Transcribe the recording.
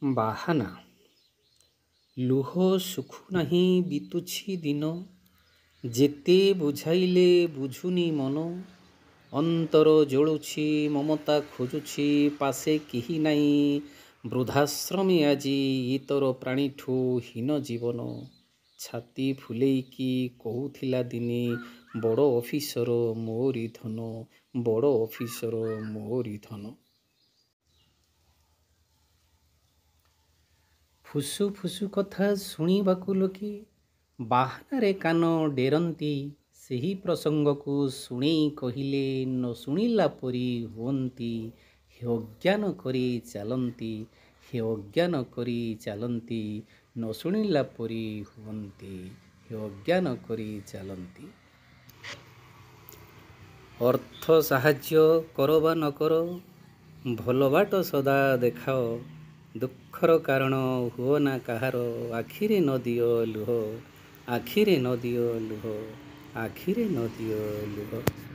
ବାହାନା। ଲୁହ ଶୁଖୁ ନାହିଁ ବିତୁଛି ଦିନ, ଯେତେ ବୁଝାଇଲେ ବୁଝୁନି ମନ। ଅନ୍ତର ଜଳୁଛି ମମତା ଖୋଜୁଛି, ପାଶେ କେହି ନାହିଁ। ବୃଦ୍ଧାଶ୍ରମୀ ଆଜି ଇତର ପ୍ରାଣୀଠୁ ହୀନ ଜୀବନ। ଛାତି ଫୁଲେଇକି କହୁଥିଲା ଦିନେ, ବଡ଼ ଅଫିସର ମୋରି ଧନ, ବଡ଼ ଅଫିସର ମୋରି ଧନ। ଫୁସୁ ଫୁସୁ କଥା ଶୁଣିବାକୁ ଲୋକେ ବାହାନାରେ କାନ ଡେରନ୍ତି। ସେହି ପ୍ରସଙ୍ଗକୁ ଶୁଣେଇ କହିଲେ ନ ଶୁଣିଲା ପରି ହୁଅନ୍ତି। ହେ ଅଜ୍ଞାନ କରି ଚାଲନ୍ତି, ହେ ଅଜ୍ଞାନ କରି ଚାଲନ୍ତି, ନ ଶୁଣିଲା ପରି ହୁଅନ୍ତି, ହେ ଅଜ୍ଞାନ କରି ଚାଲନ୍ତି। ଅର୍ଥ ସାହାଯ୍ୟ କର ବା ନ କର, ଭଲ ବାଟ ସଦା ଦେଖାଅ। ଦୁଃଖର କାରଣ ହୁଅ ନା କାହାର, ଆଖିରେ ନ ଦିଅ ଲୁହ, ଆଖିରେ ନ ଦିଅ ଲୁହ, ଆଖିରେ ନ ଦିଅ ଲୁହ।